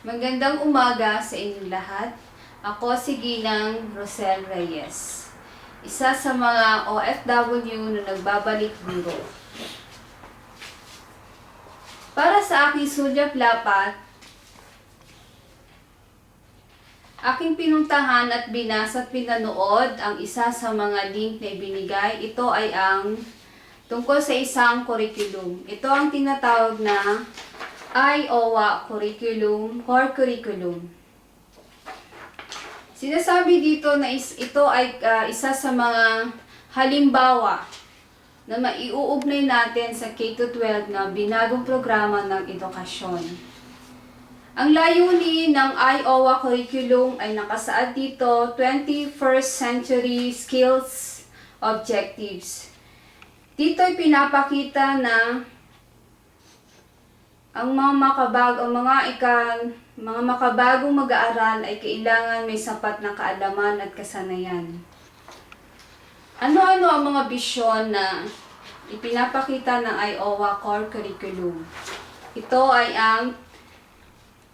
Magandang umaga sa inyong lahat. Ako si Ginang Rosel Reyes, isa sa mga OFW na nagbabalik guro. Para sa aking sulyap lapat, aking pinuntahan at binasa at pinanood ang isa sa mga link na ibinigay. Ito ay ang tungkol sa isang curriculum. Ito ang tinatawag na Iowa Curriculum, Core Curriculum. Sinasabi dito na ito ay isa sa mga halimbawa na maiuugnay natin sa K-12 na binagong programa ng edukasyon. Ang layunin ng Iowa Curriculum ay nakasaad dito, 21st Century Skills Objectives. Dito ay pinapakita na ang mga makabagong mag-aaral ay kailangan may sapat na kaalaman at kasanayan. Ano-ano ang mga bisyon na ipinapakita ng Iowa Core Curriculum? Ito ay ang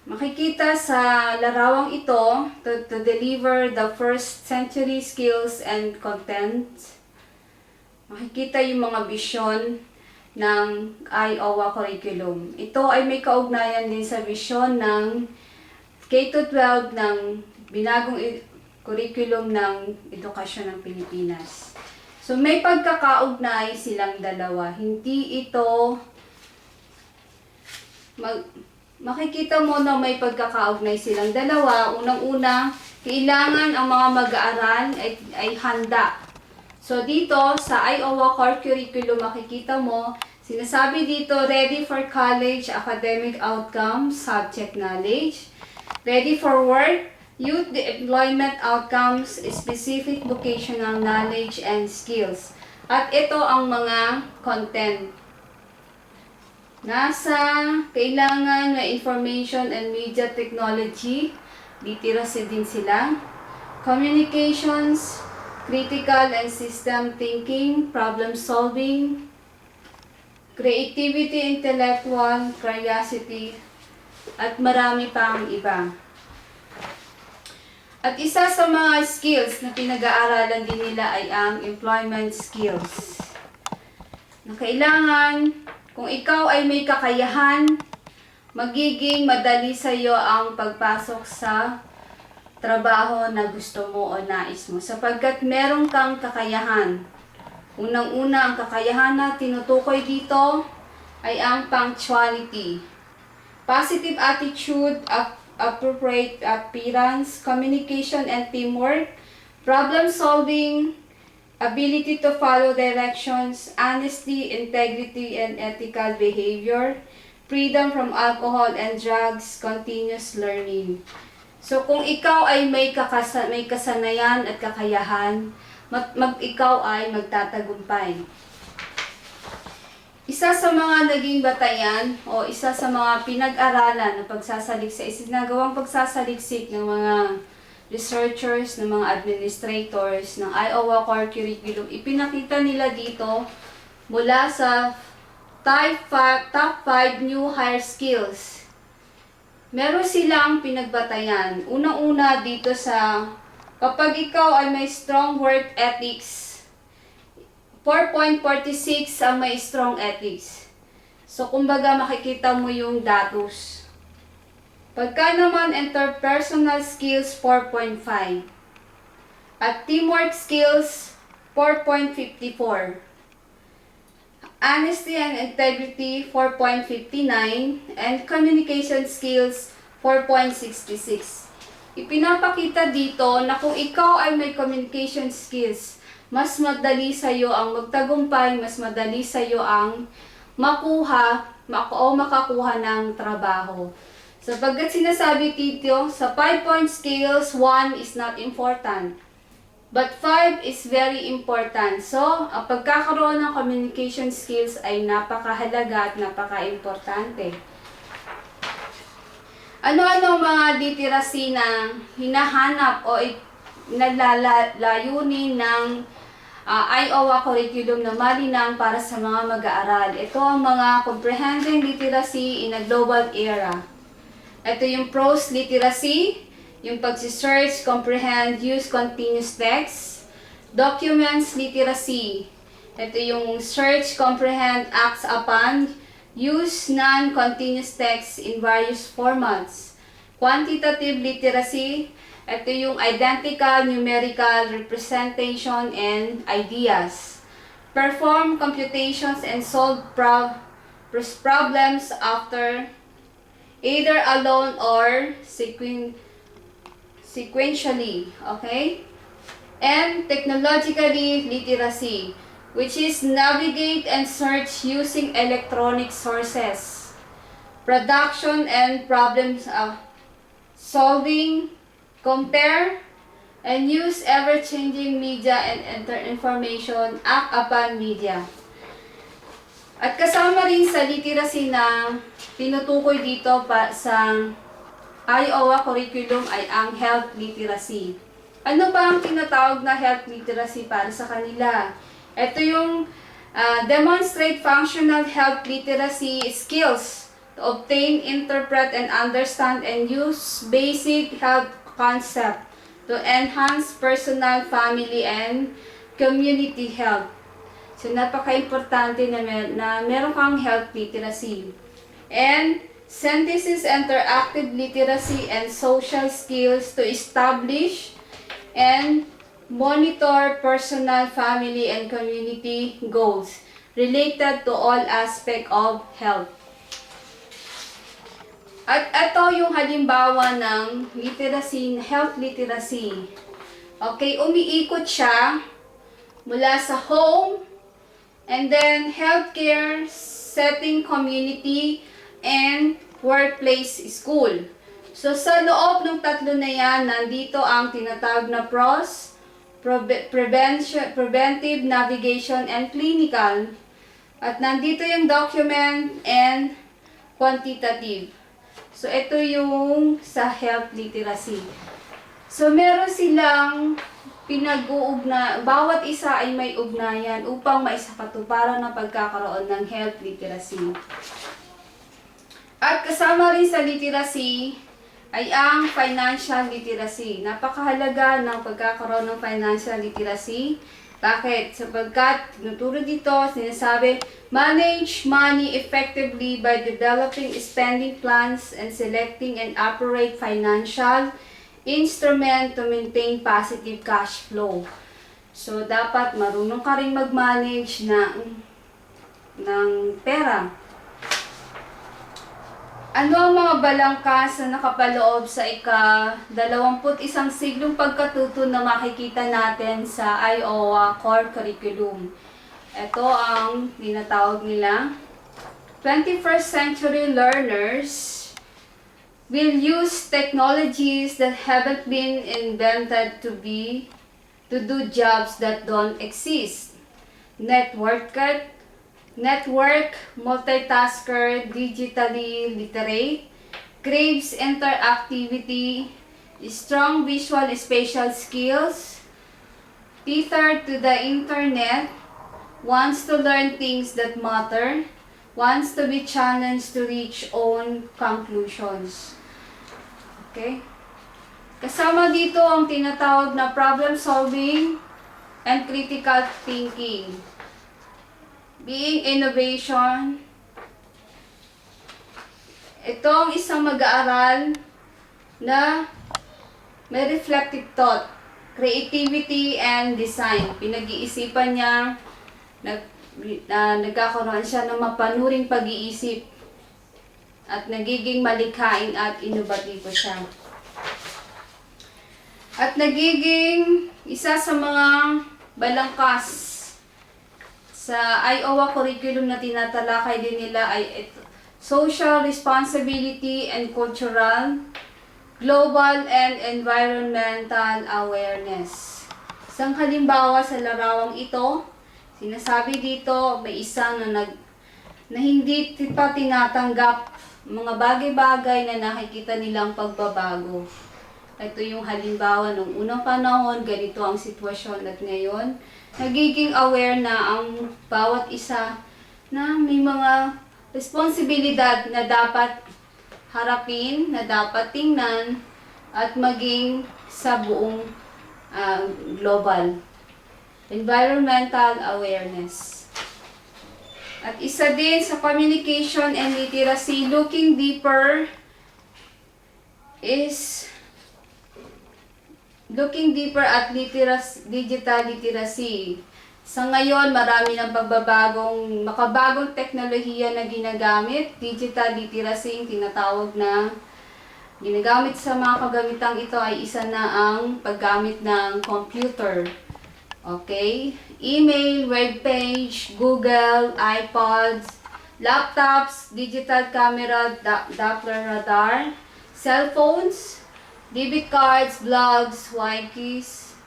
makikita sa larawang ito to deliver the first century skills and content. Makikita yung mga bisyon ng Iowa Curriculum. Ito ay may kaugnayan din sa bisyon ng K-12 ng binagong curriculum ng edukasyon ng Pilipinas. So may pagkakaugnay silang dalawa. Hindi ito makikita mo na may pagkakaugnay silang dalawa. Unang-una, kailangan ang mga mag-aaral ay handa. So dito sa Iowa Core Curriculum makikita mo, sinasabi dito ready for college academic outcomes, subject knowledge, ready for work, youth employment outcomes, specific vocational knowledge and skills. At ito ang mga content. Nasa kailangan na information and media technology, literacy din sila, communications, critical and system thinking, problem solving, creativity, intellectual, curiosity, at marami pang iba. At isa sa mga skills na pinag-aaralan din nila ay ang employment skills. Na kailangan, kung ikaw ay may kakayahan, magiging madali sa iyo ang pagpasok sa trabaho na gusto mo o nais mo sapagkat meron kang kakayahan. Unang-una, ang kakayahan na tinutukoy dito ay ang punctuality, positive attitude, appropriate appearance, communication and teamwork, problem solving, ability to follow directions, honesty, integrity and ethical behavior, freedom from alcohol and drugs, continuous learning. So kung ikaw ay may kasanayan at kakayahan, ikaw ay magtatagumpay. Isa sa mga naging batayan o isa sa mga pinag-aralan na isinagawang pagsasaliksik ng mga researchers, ng mga administrators ng Iowa Core Curriculum, ipinakita nila dito mula sa top 5 new hire skills. Meron silang pinagbatayan. Unang-una dito sa kapag ikaw ay may strong work ethics, 4.46 ang may strong ethics. So kumbaga makikita mo yung datos. Pagka naman interpersonal skills, 4.5. At teamwork skills, 4.54. Honesty and integrity, 4.59. And communication skills, 4.66. Ipinapakita dito na kung ikaw ay may communication skills, mas madali sa iyo ang magtagumpay, mas madali sa iyo ang makakuha ng trabaho. Sapagkat sinasabi dito, sa 5-point scales, 1 is not important. But 5 is very important. So, ang pagkakaroon ng communication skills ay napakahalaga at napaka-importante. Ano-ano mga literacy na hinahanap o nalayunin ng Iowa Curriculum na malinang para sa mga mag-aaral? Ito ang mga comprehending literacy in a global era. Ito yung prose literacy, yung pag-search, comprehend, use continuous text. Documents literacy. Ito yung search, comprehend, acts upon, use non-continuous text in various formats. Quantitative literacy. Ito yung identical, numerical, representation, and ideas. Perform computations and solve problems after either alone or sequentially. Okay? And technologically literacy, which is navigate and search using electronic sources. Production and problems solving, compare, and use ever-changing media and enter information, act upon media. At kasama rin sa literacy na tinutukoy dito sa Iowa curriculum ay ang health literacy. Ano ba ang tinatawag na health literacy para sa kanila? Ito yung demonstrate functional health literacy skills to obtain, interpret, and understand and use basic health concept to enhance personal, family, and community health. So, napaka-importante na meron kang health literacy. And synthesis, interactive literacy, and social skills to establish and monitor personal, family, and community goals related to all aspects of health. At ito yung halimbawa ng literacy, health literacy. Okay, umiikot siya mula sa home, and then healthcare, setting, community, and workplace, school. So sa loob ng tatlo na yan, nandito ang tinatawag na PROS, preventive, navigation, and clinical. At nandito yung document and quantitative. So, ito yung sa health literacy. So, meron silang bawat isa ay may ugnayan upang maisakatuparan ng pagkakaroon ng health literacy. At kasama rin sa literacy ay ang financial literacy. Napakahalaga ng pagkakaroon ng financial literacy. Bakit? Sapagkat, tinuturo dito, sinasabi, manage money effectively by developing spending plans and selecting and operate financial instrument to maintain positive cash flow. So, dapat marunong ka rin mag-manage ng pera. Ano ang mga balangkas na nakapaloob sa ika-21 siglong pagkatuto na makikita natin sa Iowa Core Curriculum? Ito ang tinatawag nila. 21st century learners will use technologies that haven't been invented to do jobs that don't exist. Network, multitasker, digitally literate, craves interactivity, strong visual and spatial skills, tethered to the internet, wants to learn things that matter, wants to be challenged to reach own conclusions. Okay? Kasama dito ang tinatawag na problem solving and critical thinking. Being innovation. Ito ang isang mag-aaral na may reflective thought, creativity, and design. Pinag-iisipan niya, nagkakaroon siya ng mapanuring pag-iisip at nagiging malikhain at inovatibo siya. At nagiging isa sa mga balangkas sa Iowa curriculum na tinatalakay din nila ay social responsibility and cultural, global and environmental awareness. Isang halimbawa sa larawang ito, sinasabi dito may isa na hindi pa tinatanggap mga bagay-bagay na nakikita nilang pagbabago. Ito yung halimbawa nung unang panahon, ganito ang sitwasyon at ngayon, nagiging aware na ang bawat isa na may mga responsibilidad na dapat harapin na dapat tingnan at maging sa buong global. Environmental awareness. At isa din sa communication and literacy, looking deeper at digital literacy. Sa ngayon, marami ng makabagong teknolohiya na ginagamit. Digital literacy, yung tinatawag na ginagamit sa mga kagamitang ito ay isa na ang paggamit ng computer. Okay? Email, webpage, Google, iPods, laptops, digital camera, Doppler radar, cellphones, debit cards, blogs, wikis,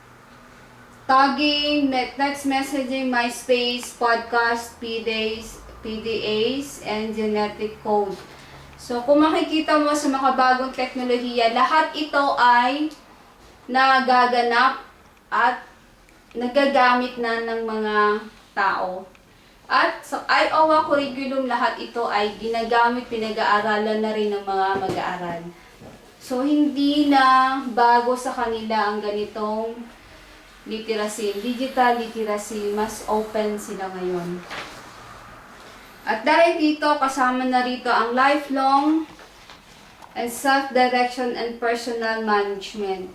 tagging, text messaging, MySpace, podcast, PDAs, and genetic code. So, kung makikita mo sa makabagong teknolohiya, lahat ito ay nagaganap at nagagamit na ng mga tao. At sa Iowa curriculum, lahat ito ay ginagamit, pinag-aaralan na rin ng mga mag-aaral. So, hindi na bago sa kanila ang ganitong literacy. Digital literacy, mas open sila ngayon. At dahil dito, kasama na rito ang lifelong and self-direction and personal management.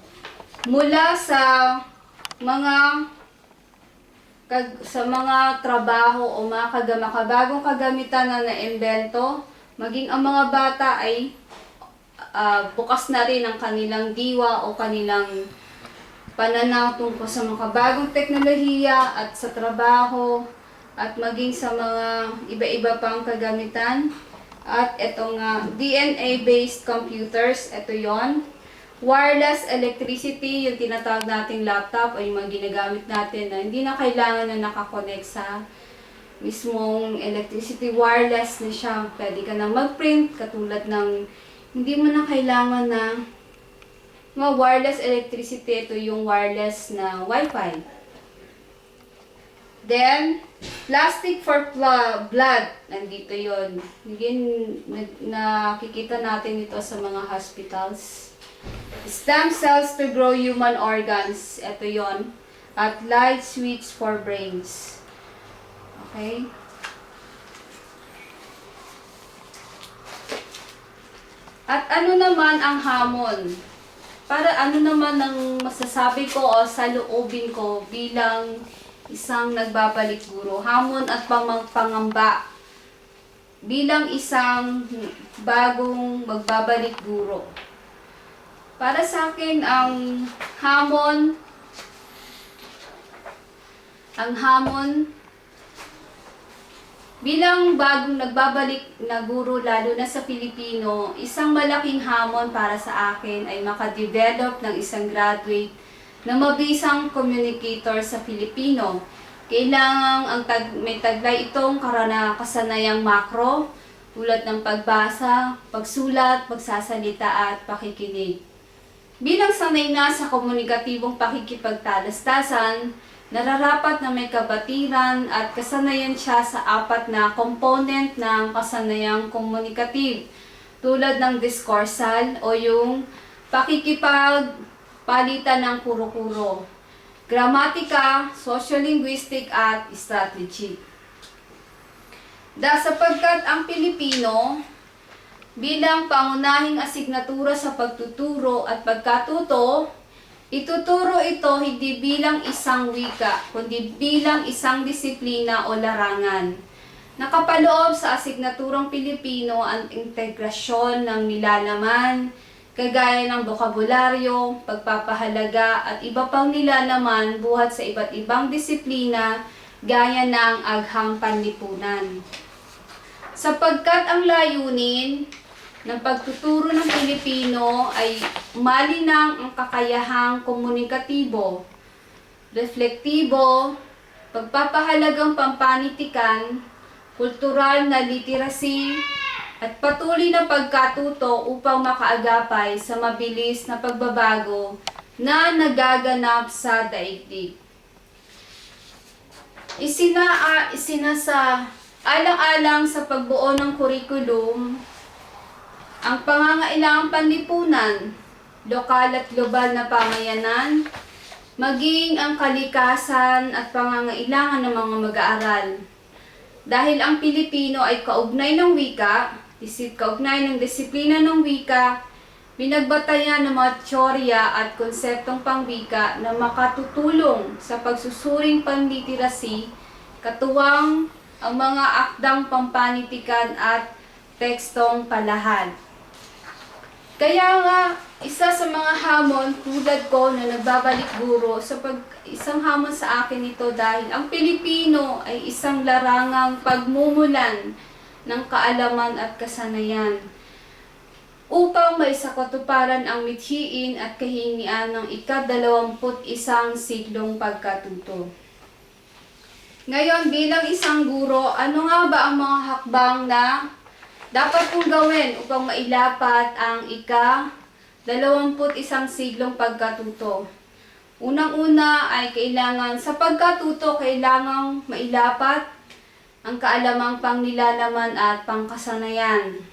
Mula sa mga trabaho o mga makabagong kagamitan na naimbento, maging ang mga bata ay bukas na rin ang kanilang diwa o kanilang pananaw tungkol sa makabagong teknolohiya at sa trabaho at maging sa mga iba-iba pang kagamitan. At ito nga, DNA-based computers, ito yon. Wireless electricity, yung tinatawag nating laptop o yung mga ginagamit natin na hindi na kailangan na nakakonect sa mismong electricity. Wireless na siya. Pwede ka na mag-print katulad ng hindi mo na kailangan na wireless electricity. Ito yung wireless na Wi-Fi. Then, plastic for blood. Nandito yon. Nakikita natin ito sa mga hospitals. Stem cells to grow human organs. Ito yon. At light switch for brains. Okay? At ano naman ang hamon? Para ano naman ang masasabi ko o saloobin ko bilang isang nagbabalik guro? Hamon at pangamba bilang isang bagong magbabalik guro. Para sa akin, ang hamon bilang bagong nagbabalik na guro, lalo na sa Pilipino, isang malaking hamon para sa akin ay makadevelop ng isang graduate na mabisang communicator sa Filipino. Kailangan may taglay itong kasanayang makro, tulad ng pagbasa, pagsulat, pagsasalita at pakikinig. Bilang sanay na sa komunikatibong pakikipagtalastasan, nararapat na may kabatiran at kasanayan siya sa 4 na component ng kasanayang komunikative, tulad ng discoursal o yung pakikipagpalitan ng kuro-kuro, gramatika, sociolinguistic at strategy. Sapagkat ang Pilipino bilang pangunahing asignatura sa pagtuturo at pagkatuto, ituturo ito hindi bilang isang wika, kundi bilang isang disiplina o larangan. Nakapaloob sa asignaturang Pilipino ang integrasyon ng nilalaman, kagaya ng bokabularyo, pagpapahalaga at iba pang nilalaman buhat sa iba't ibang disiplina gaya ng aghang panlipunan. Sapagkat ang layunin ng pagtuturo ng Pilipino ay malinang ang kakayahang komunikatibo, reflektibo, pagpapahalagang pampanitikan, kultural na literacy, at patuloy na pagkatuto upang makaagapay sa mabilis na pagbabago na nagaganap sa daigdig. Alang-alang sa pagbuo ng curriculum, ang pangangailangang panlipunan, lokal at global na pamayanan, maging ang kalikasan at pangangailangan ng mga mag-aaral. Dahil ang Pilipino ay kaugnay ng wika, kaugnay ng disiplina ng wika, binagbatayan ng mga teorya at konseptong pangwika na makatutulong sa pagsusuring panlitirasi, katuwang ang mga akdang pampanitikan at tekstong palahad. Kaya nga, isa sa mga hamon tulad ko na nagbabalik guro, isang hamon sa akin ito dahil ang Pilipino ay isang larangang pagmumulan ng kaalaman at kasanayan upang maisakatuparan ang mithiin at kahingian ng ika-21 siklong pagkatuto. Ngayon, bilang isang guro, ano nga ba ang mga hakbang na dapat kong gawin upang mailapat ang ika-21 siklong pagkatuto? Unang-una ay sa pagkatuto, kailangang mailapat ang kaalamang pangnilalaman at pangkasanayan.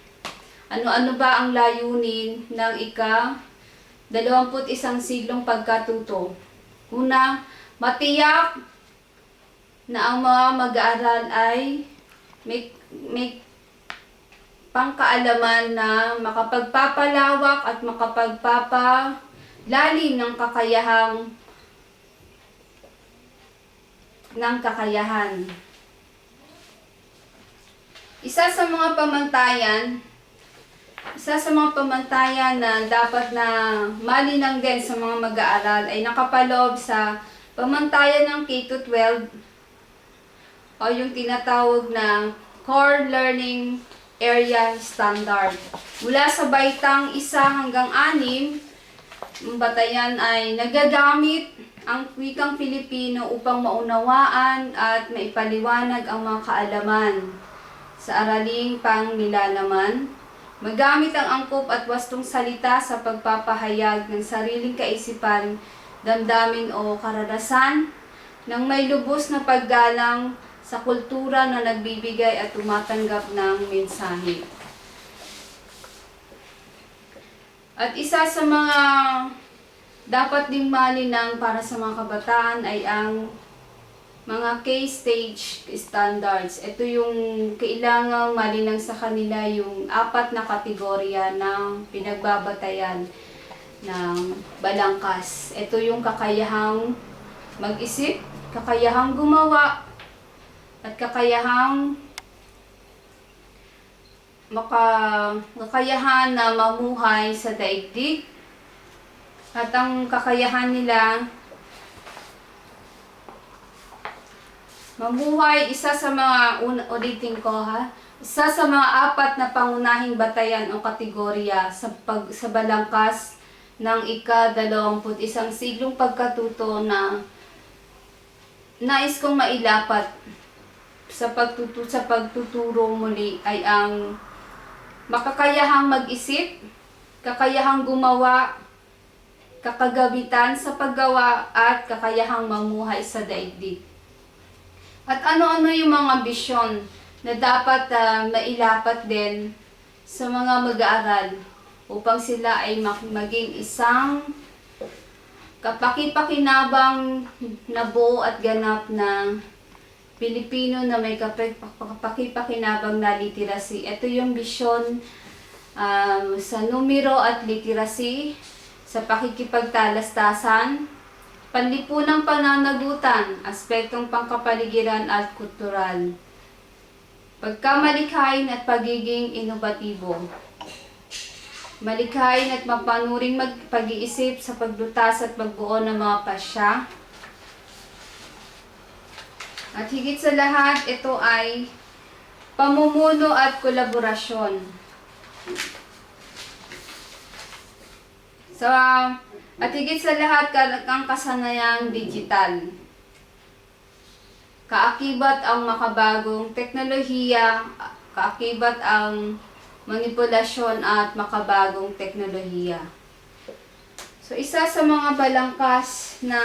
Ano-ano ba ang layunin ng ika-21 siklong pagkatuto? Una, matiyak na ang mga mag-aaral ay may pangkaalaman na makapagpapalawak at makapagpapalalim ng kakayahan. Isa sa mga pamantayan na dapat na malinang din sa mga mag-aaral ay nakapaloob sa pamantayan ng K-12 o yung tinatawag na Core Learning Area Standard. Mula sa baitang 1 hanggang 6, ang batayan ay nagagamit ang wikang Filipino upang maunawaan at maipaliwanag ang mga kaalaman sa araling pangnilalaman. Magamit ang angkop at wastong salita sa pagpapahayag ng sariling kaisipan, damdamin o karanasan ng may lubos na paggalang sa kultura na nagbibigay at tumatanggap ng mensahe. At isa sa mga dapat ding malinang para sa mga kabataan ay ang mga K-stage standards. Ito yung kailangang malinang sa kanila, yung 4 na kategorya ng pinagbabatayan ng balangkas. Ito yung kakayahang mag-isip, kakayahang gumawa, at kakayahang na mamuhay sa daigdig. At ang kakayahan nila mamuhay, isa sa mga isa sa mga 4 na pangunahing batayan o kategorya sa balangkas ng ika-21 siklong pagkatuto na nais kong mailapat sa pagtuturo muli ay ang makakayahang mag-isip, kakayahang gumawa, kakagabitan sa paggawa, at kakayahang mamuhay sa daigdig. At ano-ano yung mga bisyon na dapat mailapat din sa mga mag-aaral upang sila ay maging isang kapaki-pakinabang na buo at ganap na Pilipino na may kapaki-pakinabang na literacy. Ito yung bisyon sa numero at literacy, sa pakikipagtalastasan, panlipunang pananagutan, aspektong pangkapaligiran at kultural, pagkamalikhain at pagiging inobatibo, malikhain at mapanuring pag-iisip sa paglutas at pagbuo ng mga pasya. At higit sa lahat, ito ay pamumuno at kolaborasyon. At higit sa lahat, ang kasanayang digital. Kaakibat ang makabagong teknolohiya, kaakibat ang manipulasyon at makabagong teknolohiya. So, isa sa mga balangkas na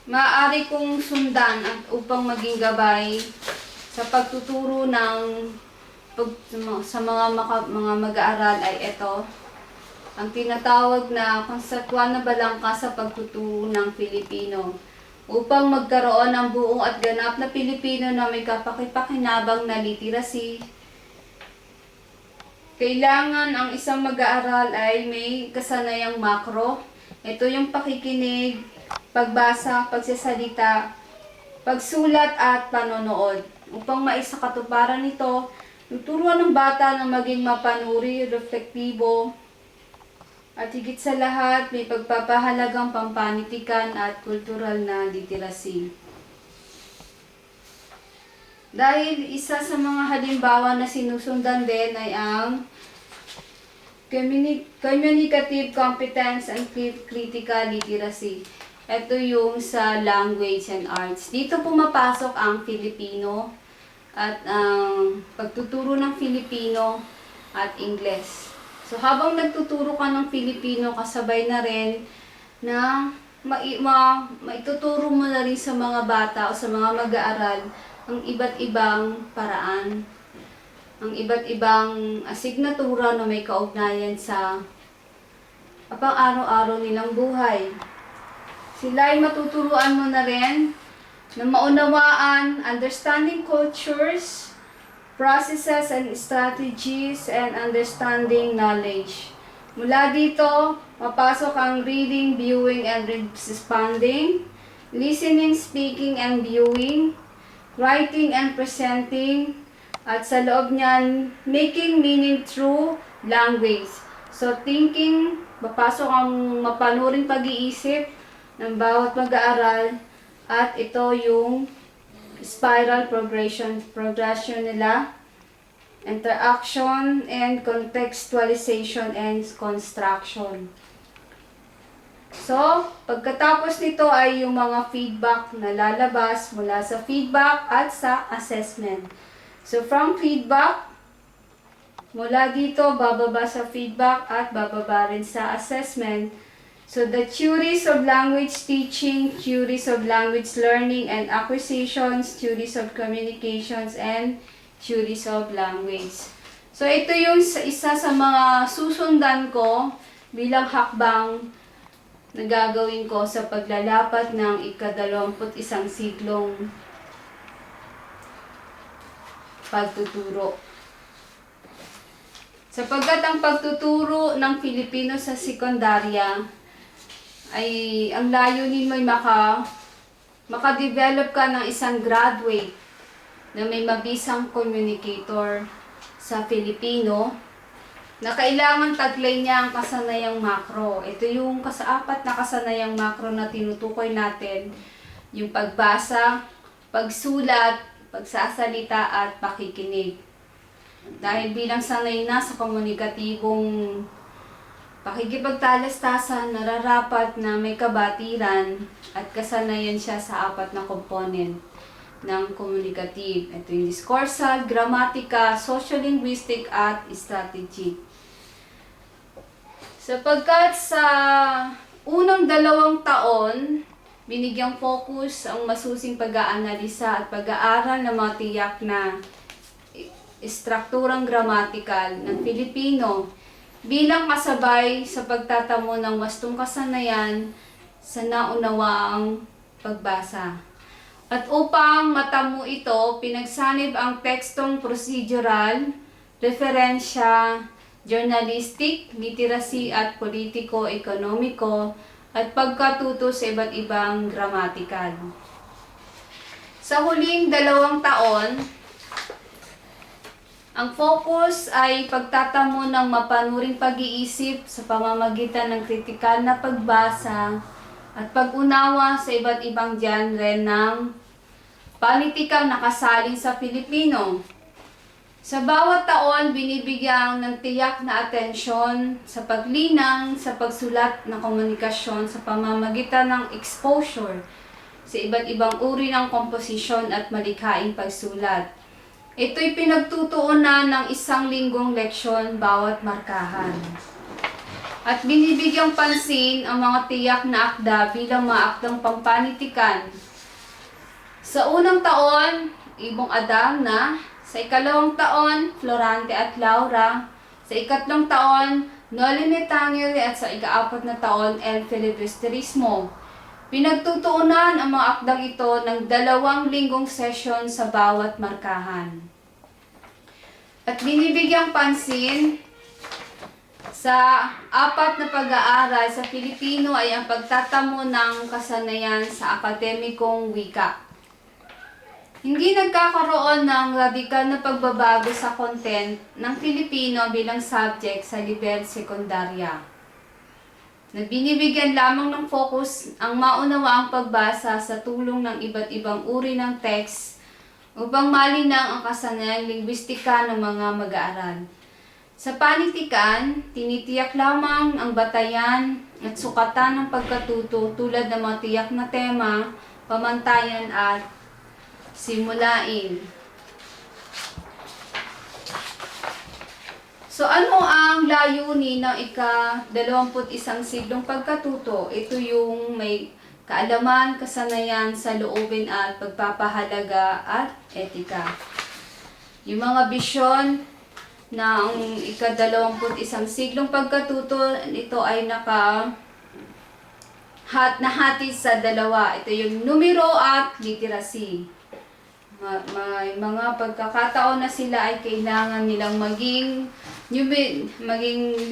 maaari kong sundan at upang maging gabay sa pagtuturo ng sa mga mag-aaral ay ito. Ang tinatawag na konseptual na balangka sa pagtuturo ng Filipino upang magkaroon ng buong at ganap na Pilipino na may kapakipakinabang na literacy. Kailangan ang isang mag-aaral ay may kasanayang makro. Ito yung pakikinig, pagbasa, pagsasalita, pagsulat at panonood. Upang maisakatuparan nito, tuturuan ng bata na maging mapanuri, reflektibo, at higit sa lahat, may pagpapahalagang pampanitikan at kultural na literacy. Dahil isa sa mga halimbawa na sinusundan din ay ang communicative competence and critical literacy. Ito yung sa language and arts. Dito pumapasok ang Filipino at ang pagtuturo ng Filipino at Ingles. So habang nagtuturo ka ng Filipino, kasabay na rin na maituturo mo na rin sa mga bata o sa mga mag-aaral ang iba't ibang paraan, ang iba't ibang asignatura na may kaugnayan sa pang-araw-araw nilang buhay. Sila ay matuturuan mo na rin na maunawaan, understanding cultures, processes and strategies, and understanding knowledge. Mula dito, papasok ang reading, viewing, and responding, listening, speaking, and viewing, writing and presenting, at sa loob niyan, making meaning through language. So, thinking, papasok ang mapanuring pag-iisip ng bawat mag-aaral, at ito yung spiral progression nila, interaction and contextualization and construction. So, pagkatapos nito ay yung mga feedback na lalabas mula sa feedback at sa assessment. So, from feedback, mula dito, bababa sa feedback at bababa rin sa assessment. So, the theories of language teaching, theories of language learning and acquisitions, theories of communications, and theories of language. So, ito yung isa sa mga susundan ko bilang hakbang na gagawin ko sa paglalapat ng ika-21 siklong pagtuturo. Sapagkat ang pagtuturo ng Filipino sa sekundarya ay ang layunin mo ay makadevelop ka ng isang graduate na may mabisang communicator sa Filipino na kailangan taglay niya ang kasanayang makro. Ito yung kasaapat na kasanayang makro na tinutukoy natin, yung pagbasa, pagsulat, pagsasalita at pakikinig. Dahil bilang sanay na sa komunikatibong pakikipagtalastasan, nararapat na may kabatiran at kasanayan siya sa apat na component ng communicative. Ito yung discoursal, gramatika, sociolinguistic at strategy. Sapagkat sa unang 2 taon, binigyang focus ang masusing pag-aanalisa at pag-aaral ng mga tiyak na strukturang gramatikal ng Filipino bilang kasabay sa pagtatamo ng wastong kasanayan sa naunawaang pagbasa. At upang matamo ito, pinagsanib ang tekstong procedural, referensya, journalistic, literacy at politiko-ekonomiko, at pagkatuto sa iba't ibang gramatikal. Sa huling 2 taon, ang focus ay pagtatamo ng mapanuring pag-iisip sa pamamagitan ng kritikal na pagbasa at pag-unawa sa iba't ibang genre ng politikang nakasalin sa Filipino. Sa bawat taon, binibigyan ng tiyak na atensyon sa paglinang sa pagsulat ng komunikasyon sa pamamagitan ng exposure sa iba't ibang uri ng komposisyon at malikhaing pagsulat. Ito'y pinagtutuunan ng 1 linggong leksyon bawat markahan. At binibigyang pansin ang mga tiyak na akda bilang mga akdang pampanitikan. Sa unang taon, ibong Adam na Sa ikalawang taon, Florante at Laura. Sa ikatlong taon, Noli Me Tangere at sa ikaapat na taon, El Filibusterismo. Pinagtutuunan ang mga akdang ito ng 2 linggong sesyon sa bawat markahan. At binibigyang pansin sa 4 na pag-aaral sa Filipino ay ang pagtatamo ng kasanayan sa akademikong wika. Hindi nagkakaroon ng radikal na pagbabago sa content ng Filipino bilang subject sa level sekundarya. Binibigyan lamang ng focus ang maunawaang pagbasa sa tulong ng iba't ibang uri ng text upang malinang ang kasanayang lingwistika ng mga mag-aaral. Sa panitikan, tinitiyak lamang ang batayan at sukatan ng pagkatuto tulad ng mga tiyak na tema, pamantayan at simulain. So ano ang layunin ng ika-21 siglong pagkatuto? Ito yung may kaalaman, kasanayan, saloobin at pagpapahalaga at etika. Yung mga bisyon ng ika-21 siglong pagkatuto, ito ay nahati sa 2. Ito yung numero at literacy. May mga pagkakataon na sila ay kailangan nilang maging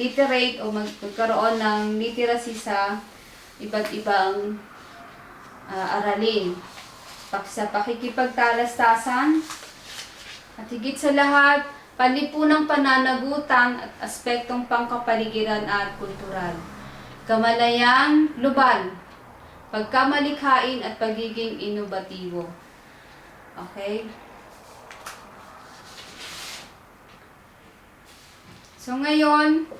literate o magkaroon ng literacy sa iba't ibang aralin. Sa pakikipagtalastasan at higit sa lahat, palipunang pananagutan at aspektong pangkapaligiran at kultural. Kamalayang global, pagkamalikhain at pagiging inovatibo. Okay? So ngayon,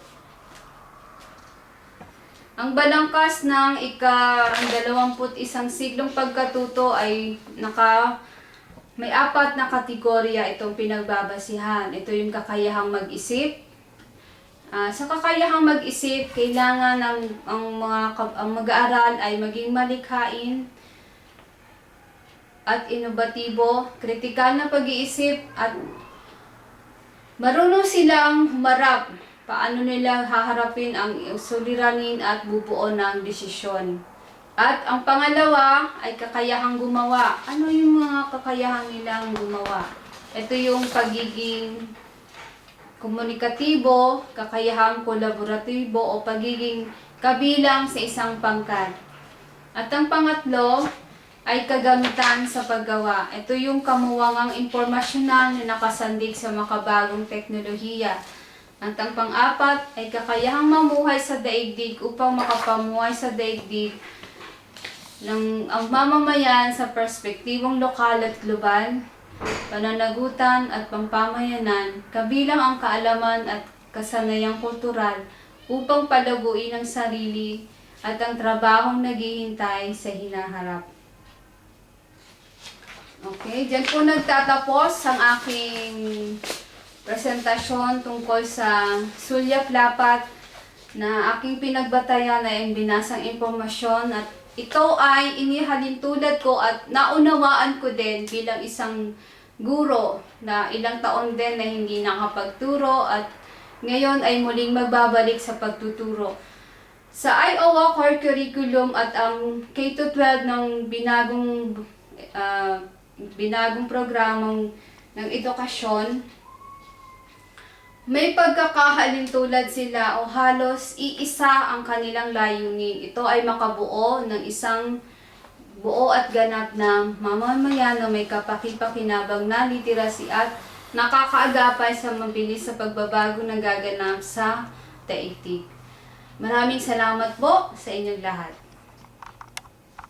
ang balangkas ng ika-21 siglong pagkatuto ay may 4 na kategorya itong pinagbabasihan. Ito yung kakayahang mag-isip. Sa kakayahang mag-isip, kailangan ang mag-aaral ay maging malikhain at inobatibo, kritikal na pag-iisip at marunong silang humarap. Paano nila haharapin ang suliranin at bubuo ng desisyon. At ang pangalawa ay kakayahang gumawa. Ano yung mga kakayahan nilang gumawa? Ito yung pagiging komunikatibo, kakayahang kolaboratibo o pagiging kabilang sa isang pangkat. At ang pangatlo ay kagamitan sa paggawa. Ito yung kamuwangang impormasyonal na nakasandig sa makabagong teknolohiya. At ang pang-4 ay kakayahang mamuhay sa daigdig upang makapamuhay sa daigdig ng ang mamamayan sa perspektibong lokal at global, pananagutan at pampamayanan, kabilang ang kaalaman at kasanayang kultural upang palaguin ang sarili at ang trabahong naghihintay sa hinaharap. Okay, dyan po nagtatapos ang aking presentasyon tungkol sa sulyap-lapat na aking pinagbatayan ay binasang impormasyon at ito ay inihalin tulad ko at naunawaan ko din bilang isang guro na ilang taon din na hindi nakapagturo at ngayon ay muling magbabalik sa pagtuturo. Sa Iowa Core Curriculum at ang K-12 ng binagong programang ng edukasyon, may pagkakahalin tulad sila o halos iisa ang kanilang layunin. Ito ay makabuo ng isang buo at ganap na mamamayan na may kapaki-pakinabang na literacy at nakakaagapay sa mabilis sa pagbabago na gaganap sa daigdig. Maraming salamat po sa inyong lahat.